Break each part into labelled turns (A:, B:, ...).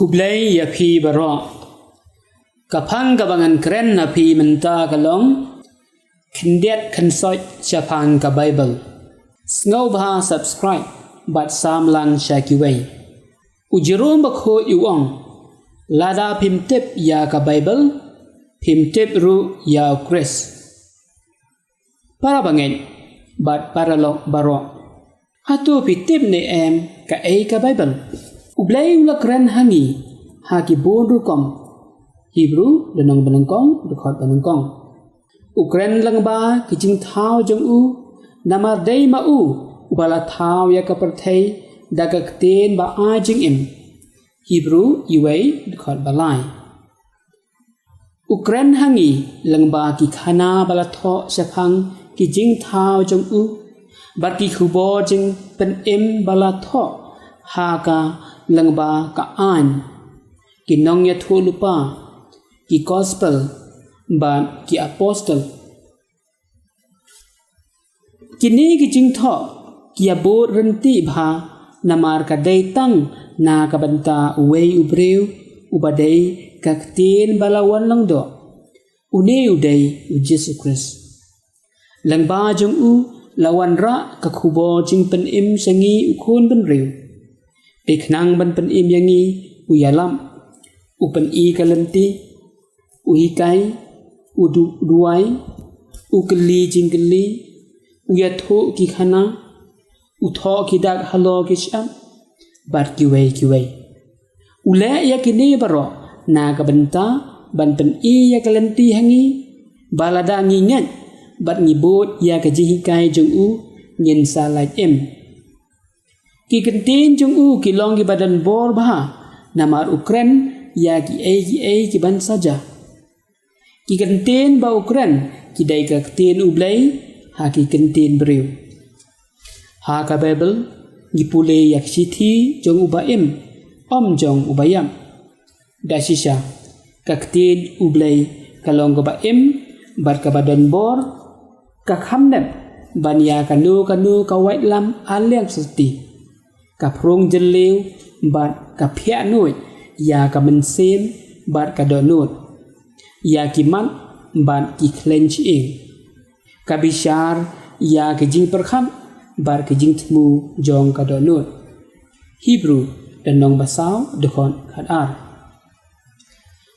A: Hublay ya phi baro kapang kabangan keren na phi menta kalong kindiat kansoi chapang ka Bible snow bha subscribe bat sam lang shakiway ujirum bakho yuong lada phim tip ya ka Bible phim tip ru ya Chris para bangen bat paralog baro hatu phi tip ne em ka ka Bible Ublay ula keren hangi haki bodu kom Hebrew danang banangkong dekhot banangkong ukren lang ba kijing thao jong u namar dei ma u ubala thao ya ka perthei dagak ten ba ajing im Hebrew iway dekhot balai ukren hangi lang ba ki khana bala tho saphang kijing thao jong u bar ki khubo jing pen im bala tho ha ka lang ba ka an ki nong ya thu lupa ki gospel ba ki apostle kini ki jing tho ki abo renti bha namar ka dei tang na ka banta uwei ubreu ubadei ka tin balawan lang do une udei u Jesus Christ lang ba jong u lawan ra ka khubo jing pen im sangi ukhun ben riu Piknang ban pen im yangi uyalam upen I kalanti uhikai uduai ukeli jingkeli uyatho ki khana utho ki dak halo ki sham bar kiwei ule ya kini baro na ka benta ban pen I ya kalanti hangi balada ngingat bat ngibot ya ka jihikai jong u ngin salai em Ki kentin jong u ki long ki badan bor bah namar ukren ya ki ki ban saja ki kentin ba ukren ki dai ka kentin ublay ha ki kentin briu ha ka Bible gi pule yak sithi jong ubaim om jong ubayam dasisha ka kentin ublay kalong ka baim bar ka badan bor ka khamnem ban ya kanu ka white lam aliang sati ka prong jeleu bat ka phia noi ya ka mensem bat ka donut ya ki man bat ki clench ing ka bishar ya ki jing perkhan bar ki jing thmu jong ka donut Hebrew dan nong basau dekhon khat ar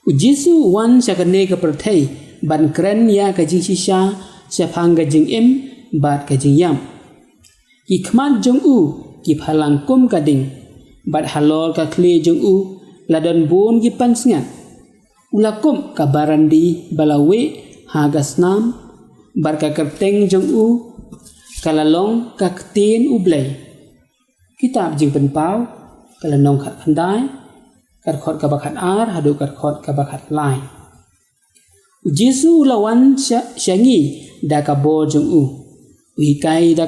A: u Jesu wan sakane ka perthei ban kren ya ka jing shisha saphang ka jing em bat ka jing yam ki khmat jong u ki phalang kum kading bat halol ka kle jong u ladon bon ki pansngat ulakum ka barandi balawe hagasnam bar ka kerteng jong u kalalong ka kten ublay kitab jing penpau kalanong khat andai kar khot ka bakhat ar hadu kar khot ka bakhat lai Jesu lawan syangi da ka bor jong u wi kai da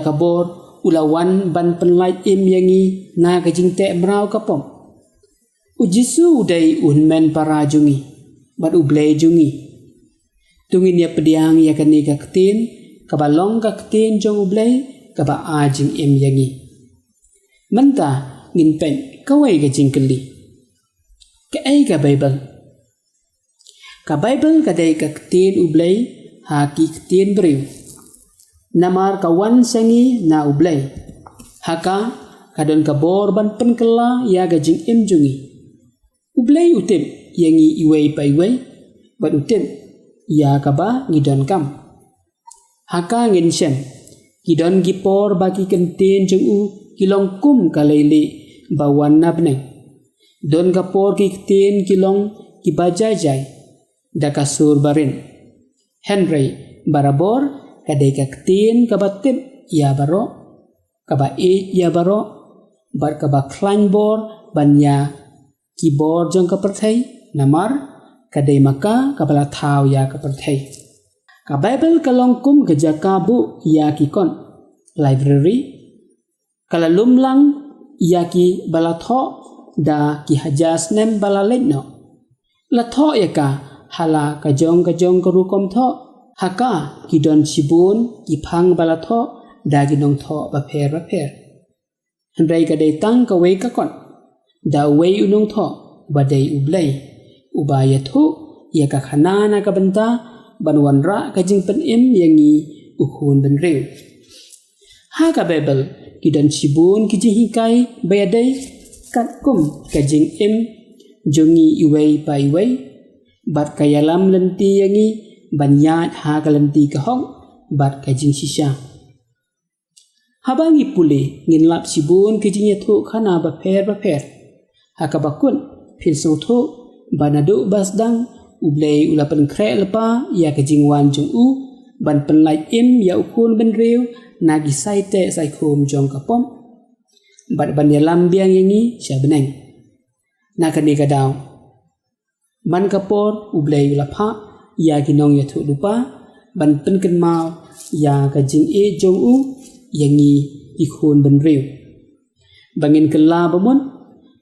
A: ka bor ulawan ban penlait im yangi na ka jingte mrau kapom u Jesu dai unmen para jungi bat ublay jungi tungin ya pediang ya kani ka ktin ka balong ka ktin jong ublay ka ba ajing im yangi menta ngin pen kawai ka jingkeli ka Bible ka dai ka ktin ublay ha ki ktin briu namar kawan sangi na ublay haka kadon kabor ban penkela ya gajing im jungi ublay utim yangi iway pa iway bat utim ya kaba ngidon kam haka ngin shen gidon gipor bagi kentin jung u kilong kum kalele bawan nabneng don kapor ki kentin kilong kibajajai dakasur barin Henry barabor kadai ka ktin ka batip ya baro ka ba ya baro bar ka ba klan bor banya ki bor jong ka perthai namar kadai maka ka bala thau ya ka perthai ka Bible kalong kum ka jakabu ya ki kon library kala lumlang ya ki bala tho da ki hajas nem bala letno la tho ya ka hala ka jong ka rukom tho haka kidon sibun ipang balatho dagi nong tho ba pher handai ka dei tang ka wei ka kon da wei unong tho badai ublai ubaya thu ya ka khana na ka banta banwan ra ka jing pen em yangi ukhun ben reu ha ka bible kidan chibun ki jing hikai bayadai kat kum ka jing em jongi iwei pai wei bat kayalam lenti yangi banyat ha ka lenti ka hong bat ka jing shisha habangi pule ngin lap chibun ki jing yathu khana ba pher ha ka bakun phin so tho banadu basdang ublei ulapan kre lepa ya ka jing wan jong u ban pen lai em ya ukhun ben reu nagi sai te sai khom jong ka pom bat ban ya lam biang yangi sha beneng na ka ni ka daw man ka por ublei ulapha ya ki nong ya thu lupa ban pen ken mau ya ka jing e jong u yangi ikhun ben reu bangin kala bamun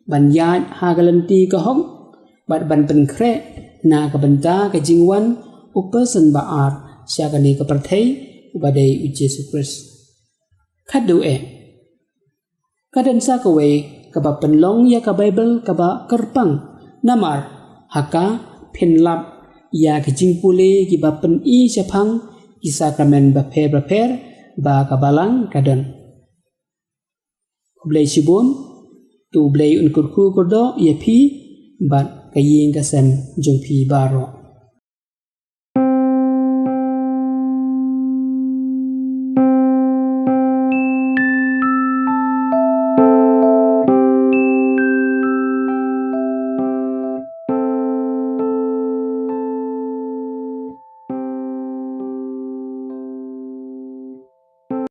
A: ban ya ha galanti ka hong bat ban pen kre na ka banta ka jing wan upasan ba ar sha ka ni ka parthai ubadai u Jesu Christ khadu e kadan sa ka we ka ba penlong ya ka bible ka ba kerpang namar haka phenlap ya ka jing pule ki ba pen i chaphang ki sakramen ba pher ba ka balang kadan ublei sibon tu ublei un kurku kordo ya phi bat kayeng kasem jong phi baro